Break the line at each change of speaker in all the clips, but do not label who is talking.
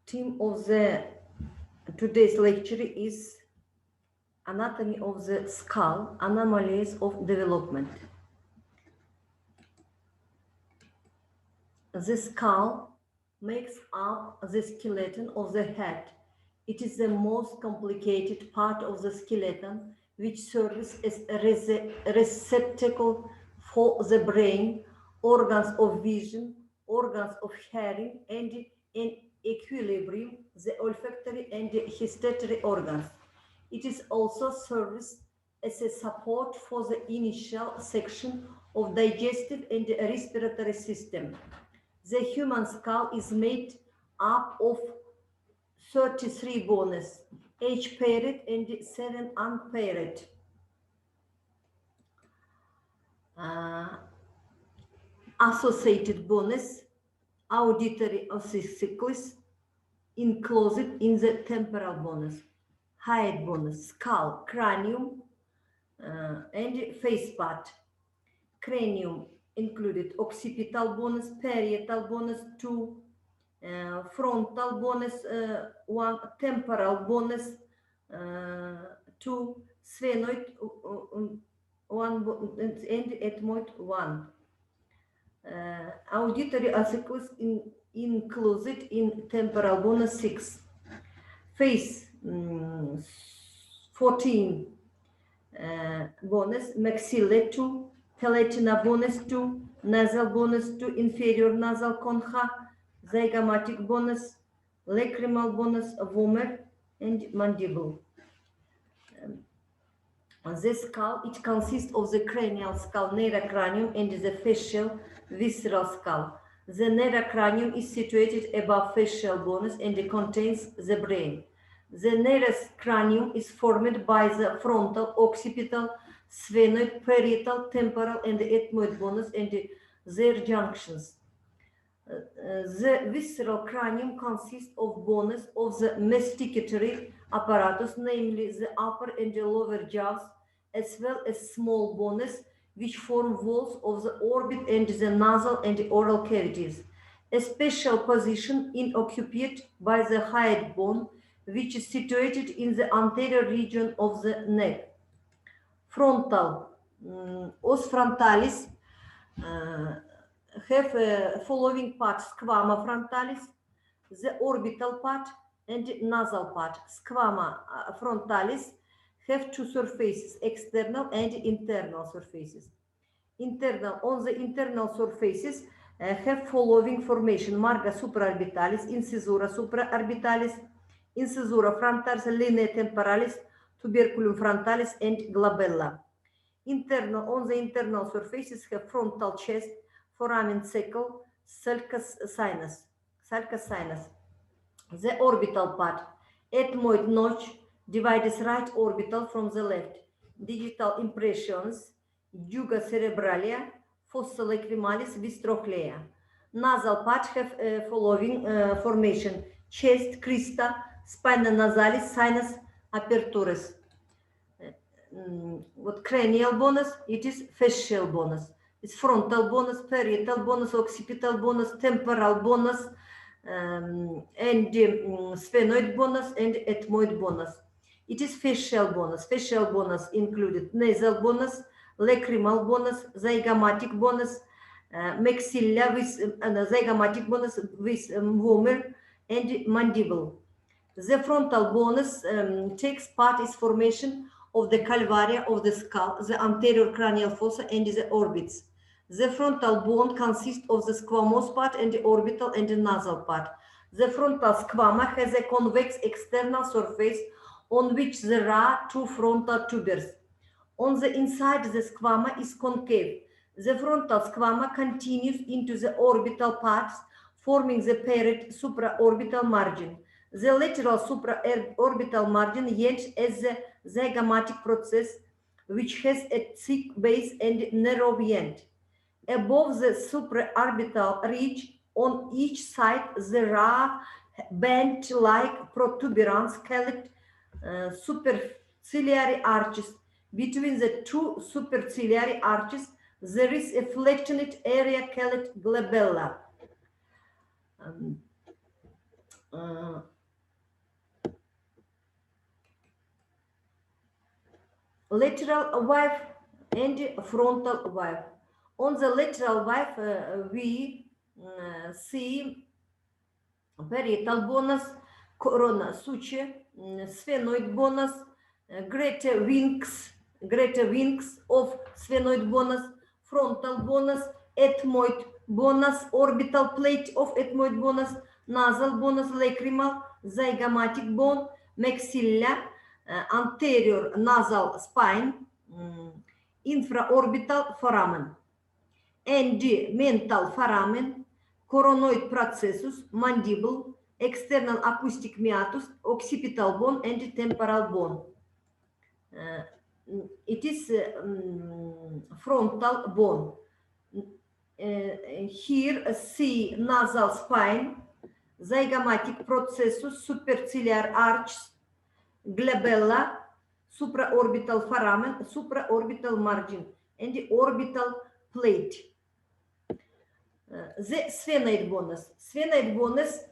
theme of the today's lecture is Anatomy of the Skull, Anomalies of Development. The skull makes up the skeleton of the head. It is the most complicated part of the skeleton, which serves as a receptacle for the brain, organs of vision, organs of hearing, and in equilibrium, the olfactory and gustatory organs. It is also serves as a support for the initial section of digestive and respiratory system. The human skull is made up of 33 bones, 8 paired and 7 unpaired. Associated bones, auditory ossicles, enclosed in the temporal bones, head bones, skull, cranium, and face part. Cranium included occipital bones, parietal bones, 2, frontal bones, 1, temporal bones, 2, sphenoid, 1, and ethmoid, 1. Auditory ossicles included in temporal bones, 6. Face, 14 bones, maxilla, 2, palatina bones, 2, nasal bones, 2, inferior nasal concha, zygomatic bones, lacrimal bones, vomer, and mandible. The skull, it consists of the cranial skull, neurocranium, and the facial visceral skull. The neurocranium is situated above facial bones and contains the brain. The neurocranium is formed by the frontal, occipital, sphenoid, parietal, temporal, and ethmoid bones and their junctions. The visceral cranium consists of bones of the masticatory apparatus, namely the upper and the lower jaws, as well as small bones which form walls of the orbit and the nasal and the oral cavities. A special position is occupied by the hide bone, which is situated in the anterior region of the neck. Frontal, os frontalis, have following parts: squama frontalis, the orbital part, and nasal part. Squama frontalis have 2 surfaces, external and internal surfaces. Internal, on the internal surfaces have following formation: marga supraorbitalis, incisura supraorbitalis, incisura frontalis, linea temporalis, tuberculum frontalis, and glabella. Internal, on the internal surfaces have frontal chest, foramen cecal, sulcus sinus. The orbital part, ethmoid notch, divides right orbital from the left. Digital impressions, juga cerebralia, fossa lacrimalis, vis trochlea. Nasal part have following formation: chest, crista, spina nasalis, sinus apertures. What cranial bones? It is facial bones. It's frontal bones, parietal bones, occipital bones, temporal bones, and sphenoid bones and ethmoid bones. It is facial bones. Facial bones included nasal bones, lacrimal bones, zygomatic bones, maxilla with zygomatic bones with vomer, and mandible. The frontal bones takes part in formation of the calvaria of the skull, the anterior cranial fossa, and the orbits. The frontal bone consists of the squamous part and the orbital and the nasal part. The frontal squama has a convex external surface on which there are 2 frontal tubers. On the inside, the squama is concave. The frontal squama continues into the orbital parts, forming the paired supraorbital margin. The lateral supraorbital margin ends as the zygomatic process, which has a thick base and narrow end. Above the supraorbital ridge, on each side, there are band-like protuberance called superciliary arches. Between the 2 superciliary arches, there is a flattened area called glabella. lateral valve and frontal valve. On the lateral valve, we see parietal bonus, corona suture, sphenoid bonus, greater wings of sphenoid bonus, frontal bonus, ethmoid bonus, orbital plate of ethmoid bonus, nasal bonus, lacrimal, zygomatic bone, maxilla, anterior nasal spine, infraorbital foramen, and mental foramen, coronoid processus, mandible, external acoustic meatus, occipital bone, and temporal bone. It is frontal bone. Here see nasal spine, zygomatic processus, superciliar arches, glabella, supraorbital foramen, supraorbital margin, and the orbital plate. The sphenoid bonus. Sphenoid bonus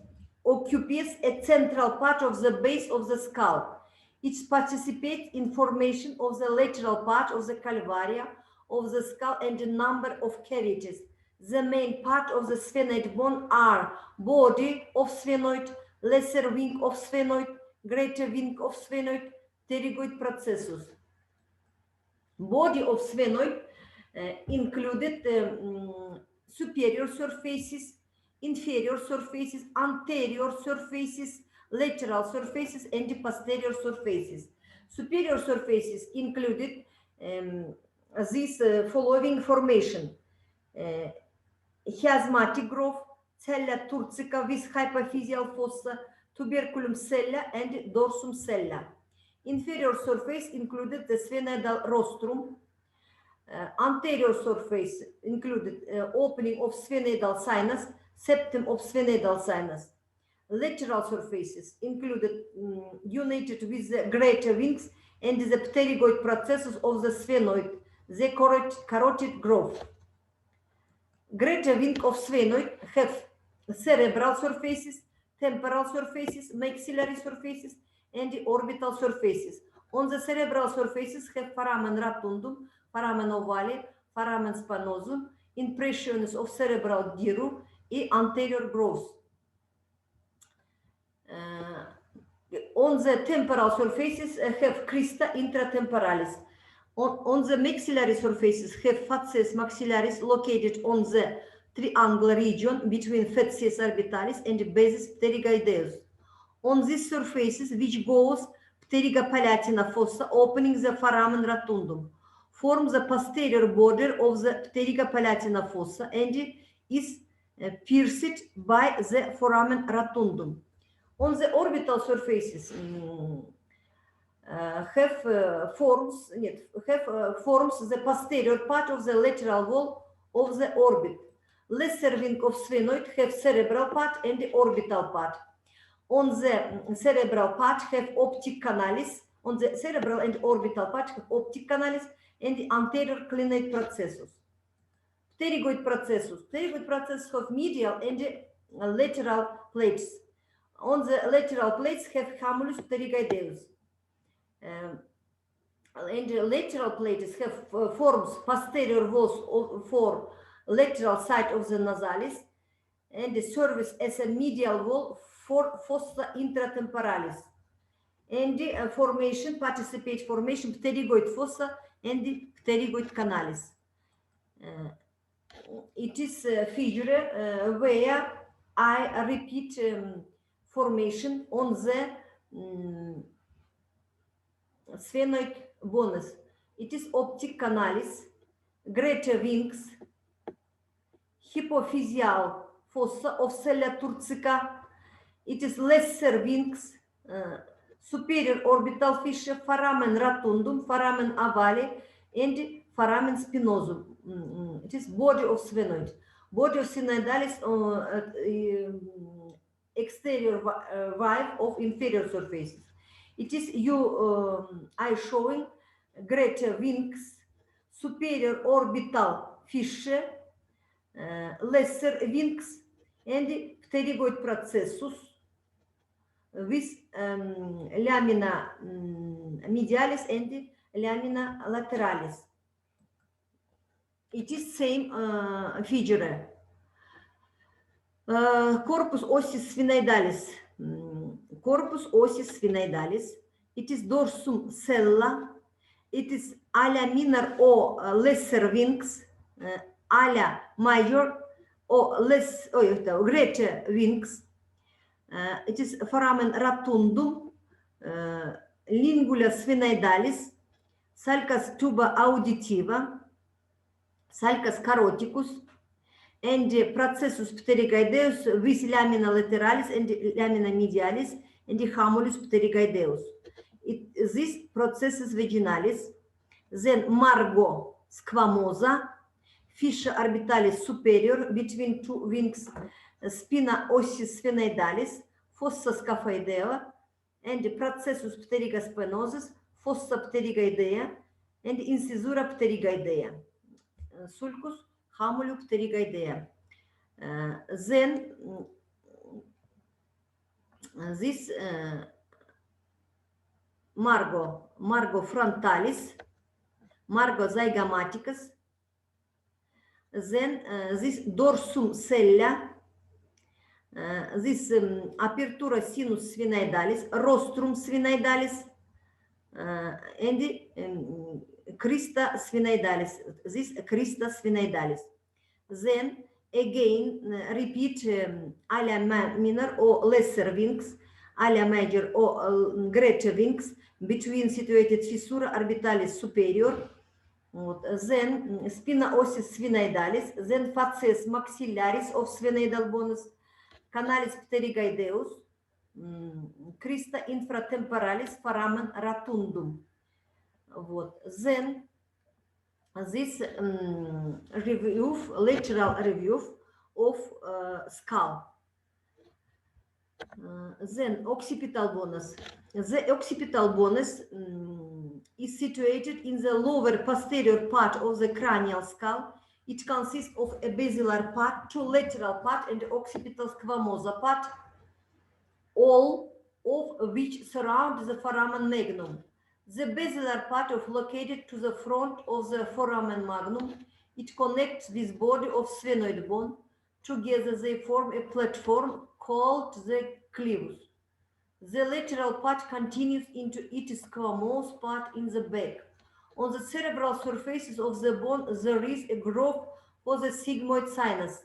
occupies a central part of the base of the skull. It participates in formation of the lateral part of the calvaria of the skull and a number of cavities. The main part of the sphenoid bone are body of sphenoid, lesser wing of sphenoid, greater wing of sphenoid, pterygoid processus. Body of sphenoid included superior surfaces, inferior surfaces, anterior surfaces, lateral surfaces, and posterior surfaces. Superior surfaces included this following formation: chiasmatic groove, cella turcica with hypophyseal fossa, tuberculum sella, and dorsum sella. Inferior surface included the sphenoidal rostrum. Anterior surface included opening of sphenoidal sinus, septum of sphenoidal sinus. Lateral surfaces included united with the greater wings and the pterygoid processes of the sphenoid, the carotid groove. Greater wing of sphenoid have cerebral surfaces, temporal surfaces, maxillary surfaces, and the orbital surfaces. On the cerebral surfaces have foramen rotundum, foramen ovale, foramen spinosum, impressions of cerebral giru, and anterior growth. On the temporal surfaces have crista intratemporalis. On the maxillary surfaces have facies maxillaris located on the triangular region between facies orbitalis and basis pterygoideus. On these surfaces, which goes pterygopalatina fossa, opening the foramen rotundum, forms the posterior border of the pterygopalatina fossa and is pierced by the foramen rotundum. On the orbital surfaces, forms the posterior part of the lateral wall of the orbit. Lesser wing of sphenoid have cerebral part and the orbital part. On the cerebral part have optic canalis. On the cerebral and orbital part have optic canalis and the anterior clinoid processus. Pterygoid processus. Pterygoid processus have medial and lateral plates. On the lateral plates have hamulus pterygoideus. And the lateral plates have forms posterior walls for lateral side of the nasalis and the serves as a medial wall for fossa intratemporalis. And the participate formation pterygoid fossa and the pterygoid canalis. It is a figure where I repeat formation on the sphenoid bonus. It is optic canalis, greater wings, hypophyseal fossa of cella turcica. It is lesser wings, superior orbital fissure, foramen rotundum, foramen ovale, and foramen spinosum. It is body of sphenoid. Body of sphenoidalis exterior valve of inferior surfaces. It is I showing greater wings, superior orbital fissure, lesser wings, and pterygoid processus with lamina medialis and lamina lateralis. It is same figure. Corpus ossis sphenoidalis. Corpus ossis sphenoidalis. It is dorsum sella. It is ala minor or lesser wings, ala major or less greater wings. It is foramen rotundum, lingula sphenoidalis, sulcus tuba auditiva, sulcus caroticus, and processus pterygoideus with lamina lateralis and lamina medialis and hamulus pterygoideus. This processus vaginalis, then margo squamosa, fissure orbitalis superior between two wings, spina ossis sphenoidalis, fossa scaphoidea, and processus pterygospinosus, fossa pterygoidea, and incisura pterygoidea, sulcus hamulu pterygoidea. Then this margo frontalis, margo zygomaticus, then this dorsum sella, this apertura sinus sphenoidalis, rostrum sphenoidalis, and crista sphenoidalis, this crista sphenoidalis. Then again repeat ala minor or lesser wings, ala major or greater wings, between situated fissura orbitalis superior, then spina ossis sphenoidalis, then facies maxillaris of sphenoidal bonus, canalis pterygoideus, crista infratemporalis, foramen rotundum. Then this lateral review of skull. Then occipital bonus. The occipital bonus is situated in the lower posterior part of the cranial skull. It consists of a basilar part, two lateral part, and occipital squamosa part, all of which surround the foramen magnum. The basilar part is located to the front of the foramen magnum. It connects this body of sphenoid bone. Together they form a platform called the clivus. The lateral part continues into its squamous part in the back. On the cerebral surfaces of the bone, there is a groove for the sigmoid sinus.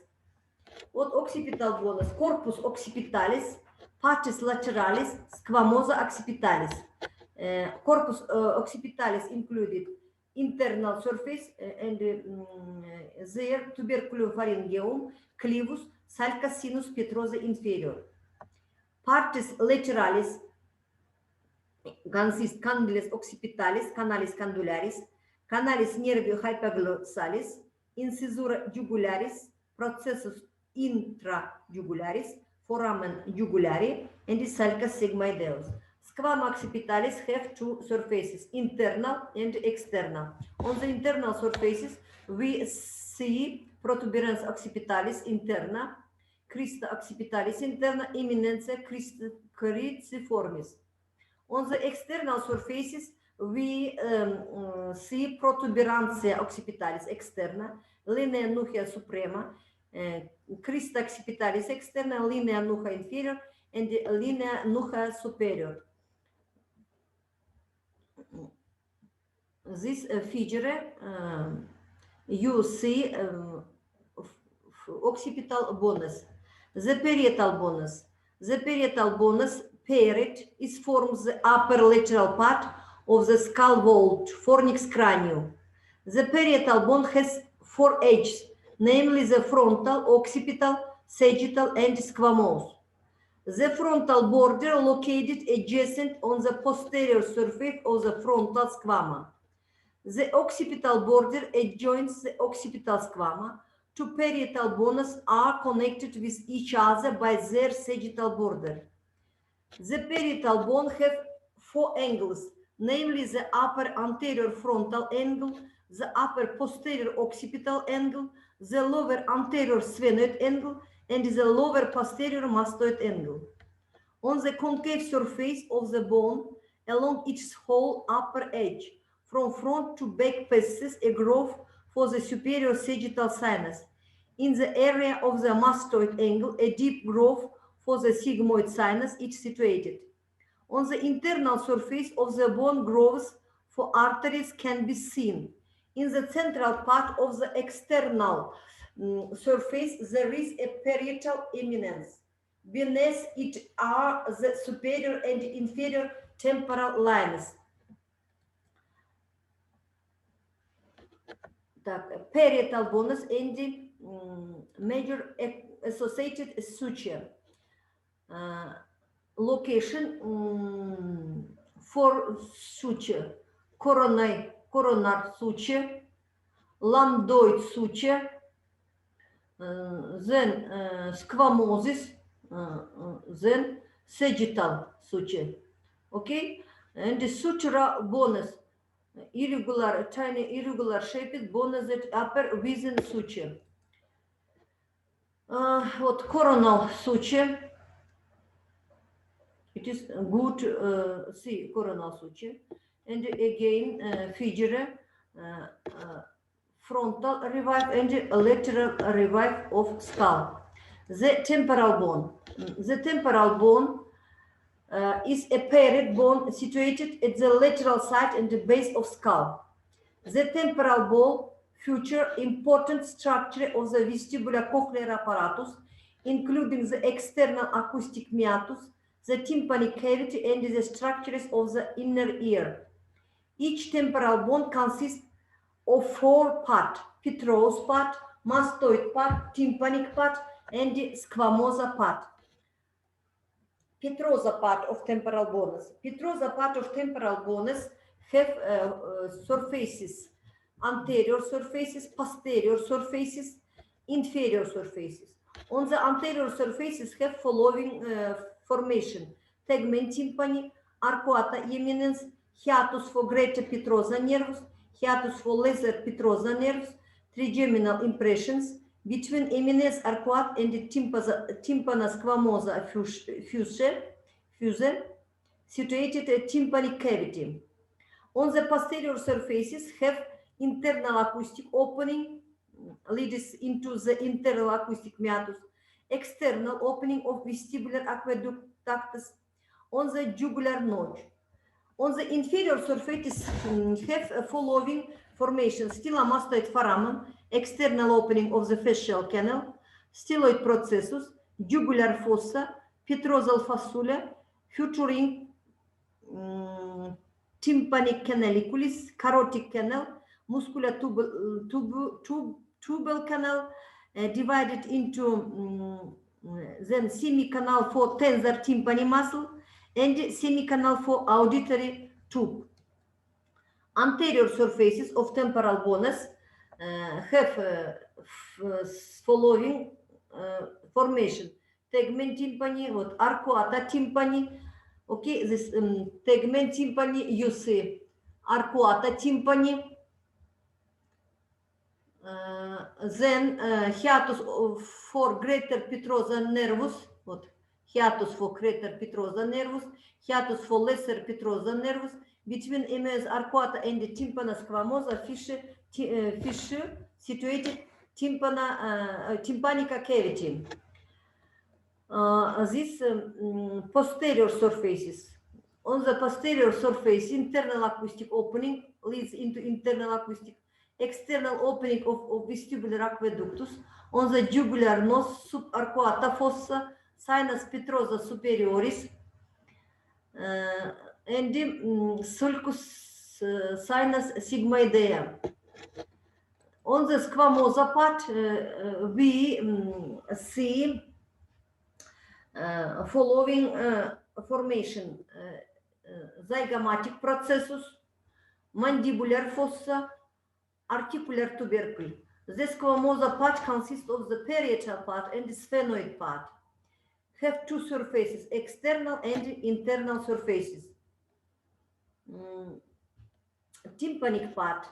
What occipital bonus? Corpus occipitalis, partis lateralis, squamosa occipitalis. Corpus occipitalis included internal surface and there tuberculopharyngeum, clivus, sulcus sinus petrosa inferior. Partis lateralis consist candiles occipitalis, canalis condularis, canalis nervio hypoglossalis, incisura jugularis, processus intrajugularis, foramen jugulari, and sulcus sigmoideus. Squama occipitalis have two surfaces, internal and external. On the internal surfaces, we see protuberans occipitalis interna, crista occipitalis interna, eminentia criciformis. On the external surfaces, we see protuberantia occipitalis externa, linea nuchea suprema, crista occipitalis externa, linea nucha inferior, and linea nucha superior. This figure, you see occipital bonus, the parietal bonus. The parietal bonus parietal is forms the upper lateral part of the skull vault, fornix cranium. The parietal bone has 4 edges, namely the frontal, occipital, sagittal, and squamous. The frontal border located adjacent on the posterior surface of the frontal squama. The occipital border adjoins the occipital squama. Two parietal bones are connected with each other by their sagittal border. The parietal bone have 4 angles, namely the upper anterior frontal angle, the upper posterior occipital angle, the lower anterior sphenoid angle, and the lower posterior mastoid angle. On the concave surface of the bone, along its whole upper edge, from front to back passes a groove for the superior sagittal sinus. In the area of the mastoid angle, a deep groove for the sigmoid sinus is situated. On the internal surface of the bone, grooves for arteries can be seen. In the central part of the external surface, there is a parietal eminence. Beneath it are the superior and inferior temporal lines. Parietal bonus and major associated suture. Location for suture: coronar suture, lambdoid suture, then squamosis, then sagittal suture. Okay, and the sutura bonus, irregular, tiny irregular shaped bonus that upper within suture. What coronal suture? It is good, see, coronal suture. And again, figure, frontal revive and lateral revive of skull. The temporal bone. The temporal bone is a paired bone situated at the lateral side and the base of skull. The temporal bone features important structure of the vestibular cochlear apparatus, including the external acoustic meatus, the tympanic cavity, and the structures of the inner ear. Each temporal bone consists of 4 parts: petrous part, mastoid part, tympanic part, and the squamosa part. Petrosa part of temporal bonus. Petrosa part of temporal bonus have surfaces: anterior surfaces, posterior surfaces, inferior surfaces. On the anterior surfaces have following formation: tegmen tympani, arcuata eminence, hiatus for greater petrosa nervus, hiatus for lesser petrosa nervus, trigeminal impressions between eminence arcuate and the tympana squamosa fusel, situated at tympanic cavity. On the posterior surfaces have internal acoustic opening, leads into the internal acoustic meatus, external opening of vestibular aqueduct ductus on the jugular notch. On the inferior surfaces have following formation: stylomastoid foramen, external opening of the fascial canal, styloid processus, jugular fossa, petrosal fossula, featuring tympanic canaliculus, carotid canal, muscular tubal canal, divided into then semicanal for tensor tympani muscle and semicanal for auditory tube. Anterior surfaces of temporal bonus have following formation: tegmen tympani, what arcuata tympani. Okay, this tegmen tympani, you see arcuata tympani. Then hiatus for greater petrosa nervus, what? Hiatus for greater petrosa nervus, hiatus for lesser petrosa nervus, between eminence arcuata and the tympana squamosa fissure situated tympanica cavity. These posterior surfaces. On the posterior surface, internal acoustic opening leads into internal acoustic, external opening of vestibular aqueductus. On the jugular nose, subarcuata fossa, sinus petrosa superioris, and sulcus sinus sigmoidea. On the squamosa part, we see following formation: zygomatic processus, mandibular fossa, articular tubercle. The squamosa part consists of the parietal part and the sphenoid part. Have 2 surfaces: external and internal surfaces. Tympanic part.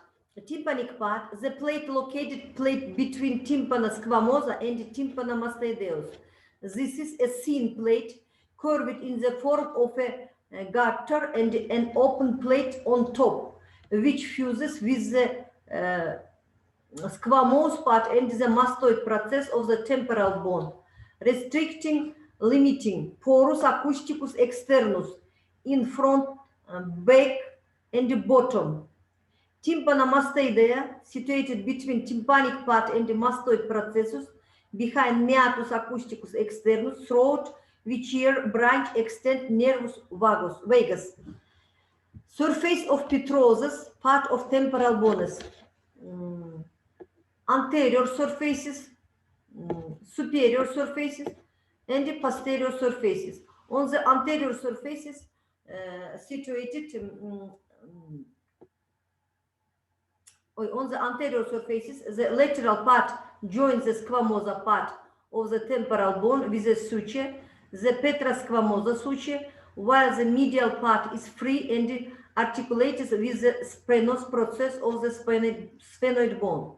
Tympanic part, the plate located between tympana squamosa and tympana mastoideus. This is a thin plate curved in the form of a gutter and an open plate on top. which fuses with the squamous part and the mastoid process of the temporal bone, restricting, limiting porus acousticus externus in front, back, and bottom. Tympanomastoidea, situated between tympanic part and the mastoid processus, behind meatus acousticus externus, throat, which here branch extend nervus vagus. Surface of petrosus, part of temporal bonus. Anterior surfaces, superior surfaces, and the posterior surfaces. On the anterior surfaces, situated on the anterior surfaces, the lateral part joins the squamosa part of the temporal bone with a suture, the petrosquamosa suture, while the medial part is free and articulated with the spanous process of the sphenoid bone.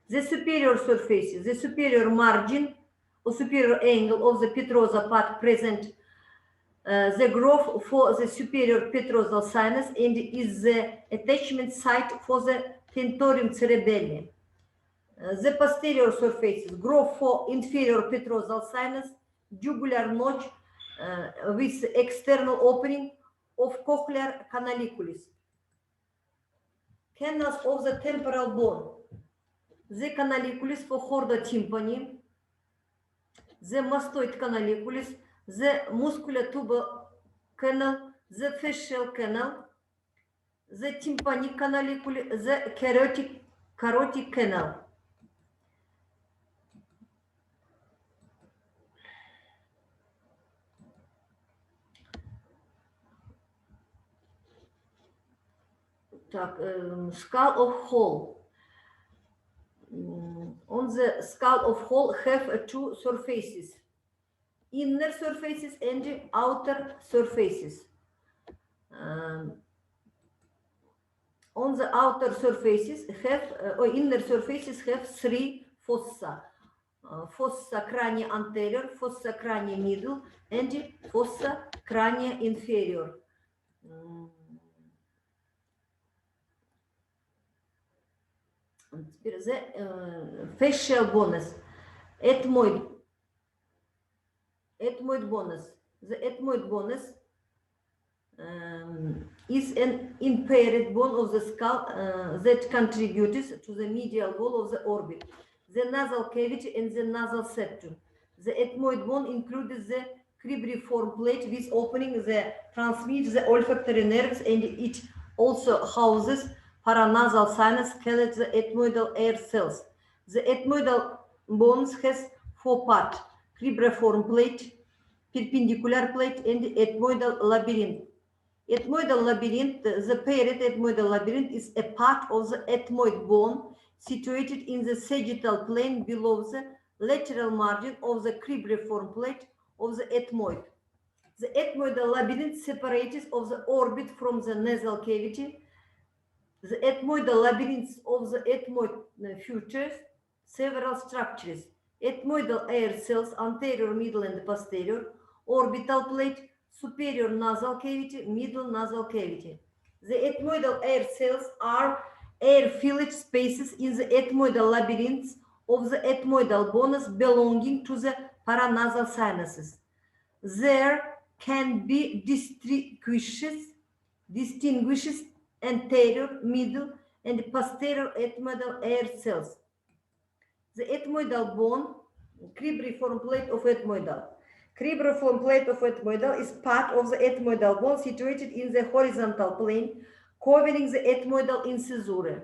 The superior surfaces, the superior margin or superior angle of the petrosa part present the groove for the superior petrosal sinus and is the attachment site for the tentorium cerebelli. The posterior surfaces, groove for inferior petrosal sinus, jugular notch with external opening of cochlear canaliculus. Canals of the temporal bone, the canaliculus for chordotympani, the mastoid canaliculus, the muscular tubal canal, the fascial canal, the tympanic canaliculus, the carotid canal. Skull of Hall. On the skull of Hall have two surfaces, inner surfaces and outer surfaces. On the outer surfaces have, or inner surfaces have three fossa. Fossa crania anterior, fossa crania middle, and fossa crania inferior. The fascial bonus, ethmoid bonus. The ethmoid bonus is an impaired bone of the skull that contributes to the medial wall of the orbit, the nasal cavity, and the nasal septum. The ethmoid bone includes the cribriform plate with opening that transmits the olfactory nerves, and it also houses paranasal sinus called the ethmoidal air cells. The ethmoidal bones has four parts: cribriform plate, perpendicular plate, and ethmoidal labyrinth. Ethmoidal labyrinth, the paired ethmoidal labyrinth is a part of the ethmoid bone situated in the sagittal plane below the lateral margin of the cribriform plate of the ethmoid. The ethmoidal labyrinth separates of the orbit from the nasal cavity. The ethmoidal labyrinths of the ethmoid features several structures: ethmoidal air cells, anterior, middle, and posterior, orbital plate, superior nasal cavity, middle nasal cavity. The ethmoidal air cells are air-filled spaces in the ethmoidal labyrinths of the ethmoidal bones belonging to the paranasal sinuses. There can be distinguishes anterior, middle, and posterior ethmoidal air cells. The ethmoidal bone, cribriform plate of ethmoidal. Cribriform plate of ethmoidal is part of the ethmoidal bone situated in the horizontal plane, covering the ethmoidal incisura.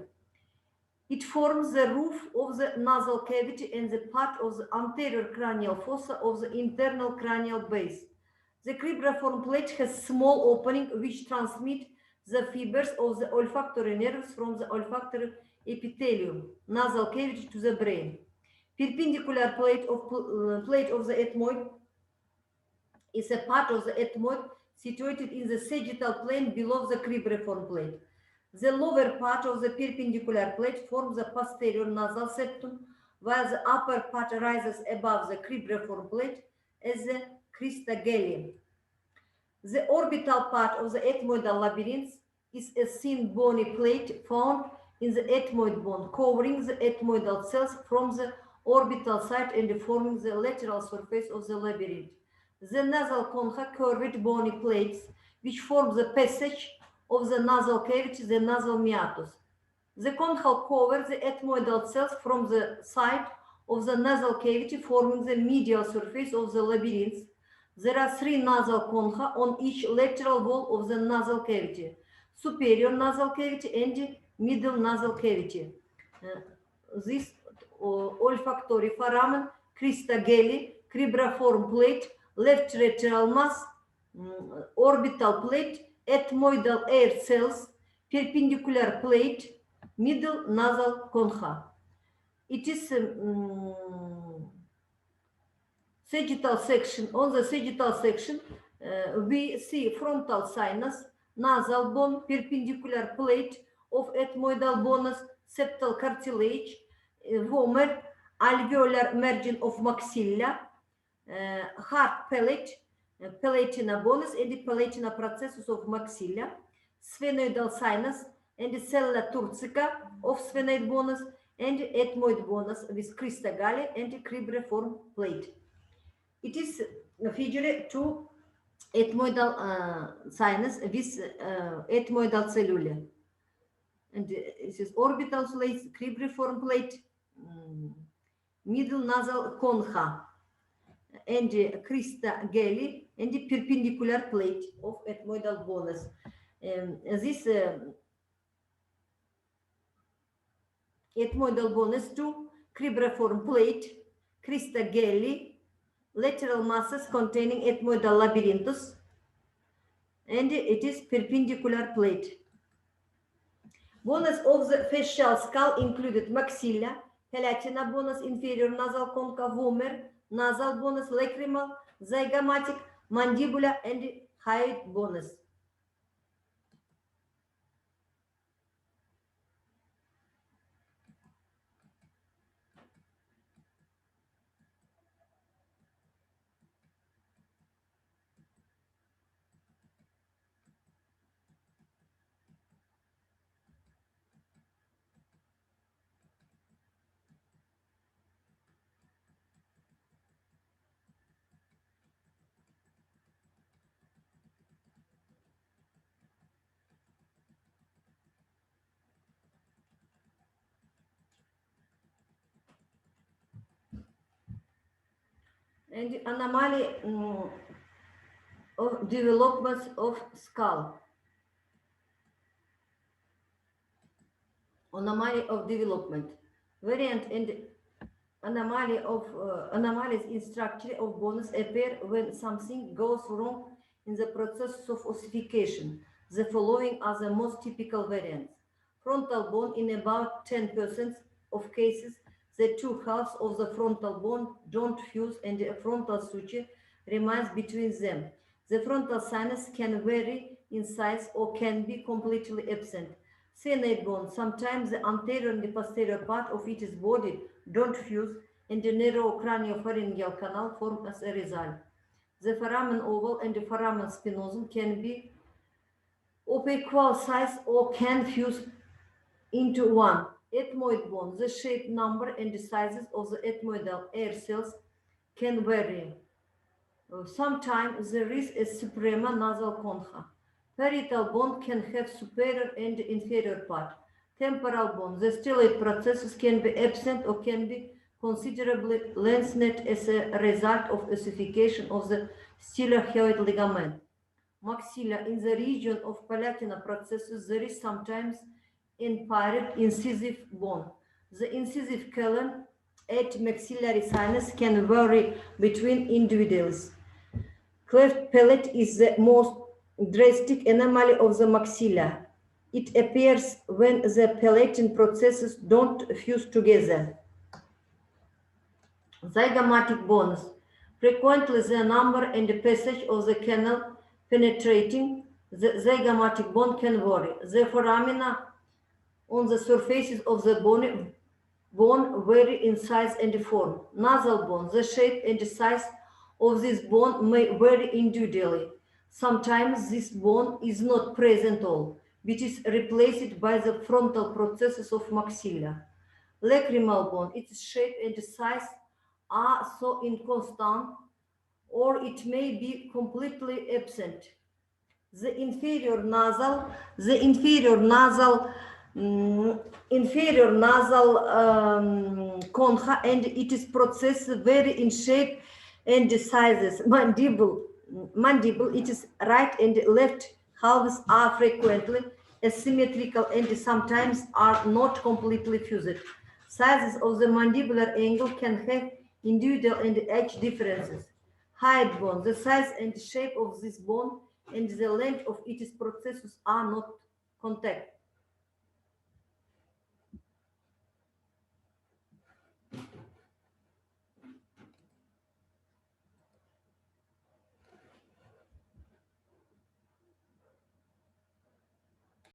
It forms the roof of the nasal cavity and the part of the anterior cranial fossa of the internal cranial base. The cribriform plate has small opening which transmit the fibers of the olfactory nerves from the olfactory epithelium, nasal cavity to the brain. Perpendicular plate of the ethmoid is a part of the ethmoid situated in the sagittal plane below the cribriform plate. The lower part of the perpendicular plate forms the posterior nasal septum, while the upper part rises above the cribriform plate as the crista galli. The orbital part of the ethmoidal labyrinth is a thin bony plate found in the ethmoid bone, covering the ethmoidal cells from the orbital side and forming the lateral surface of the labyrinth. The nasal concha curved bony plates which form the passage of the nasal cavity, the nasal meatus. The conchal covers the ethmoidal cells from the side of the nasal cavity, forming the medial surface of the labyrinth. There are three nasal concha on each lateral wall of the nasal cavity: superior nasal cavity and middle nasal cavity. This olfactory foramen, crista gelli, cribriform plate, left lateral mass, orbital plate, ethmoidal air cells, perpendicular plate, middle nasal concha. It is sagittal section. On the sagittal section, we see frontal sinus, nasal bone, perpendicular plate of ethmoidal bonus, septal cartilage, vomer, alveolar margin of maxilla, hard palate, palatina bonus, and the palatina processus of maxilla, sphenoidal sinus, and the cella turcica of sphenoid bonus, and ethmoid bonus with crista galli and cribriform plate. It is figure to ethmoidal sinus with ethmoidal cellula. And this is orbital plate, cribriform plate, middle nasal concha, and crista gelli, and the perpendicular plate of ethmoidal bonus. This ethmoidal bonus to cribriform plate, crista gelli, lateral masses containing ethmoidal labyrinthus, and it is perpendicular plate. Bonus of the facial skull included maxilla, palatina bonus, inferior nasal concha, vomer, nasal bonus, lacrimal, zygomatic, mandibula, and hyoid bonus. And anomaly of development of skull. Anomaly of development. Variant and anomalies in structure of bones appear when something goes wrong in the process of ossification. The following are the most typical variants. Frontal bone: in about 10% of cases, the two halves of the frontal bone don't fuse and a frontal suture remains between them. The frontal sinus can vary in size or can be completely absent. Sphenoid bone: sometimes the anterior and the posterior part of its body don't fuse and the narrow craniopharyngeal canal form as a result. The foramen oval and the foramen spinosum can be of equal size or can fuse into one. Ethmoid bone: the shape, number, and the sizes of the ethmoidal air cells can vary. Sometimes there is a suprema nasal concha. Parietal bone can have superior and inferior part. Temporal bone: the stellate processes can be absent or can be considerably lengthened as a result of ossification of the stylohyoid ligament. Maxilla: in the region of palatina processes, there is sometimes impaired incisive bone. The incisive column at maxillary sinus can vary between individuals. Cleft palate is the most drastic anomaly of the maxilla. It appears when the palatine processes don't fuse together. Zygomatic bones: frequently the number and the passage of the canal penetrating the zygomatic bone can vary. The foramina on the surfaces of the bone vary in size and form. Nasal bone: the shape and the size of this bone may vary individually. Sometimes this bone is not present at all. which is replaced by the frontal processes of maxilla. Lacrimal bone, its shape and size are so inconstant, or it may be completely absent. The inferior nasal concha, and it is processed vary in shape and sizes. Mandible, it is right and left halves are frequently asymmetrical and sometimes are not completely fused. Sizes of the mandibular angle can have individual and age differences. Hide bone, the size and shape of this bone and the length of its processes are not contact.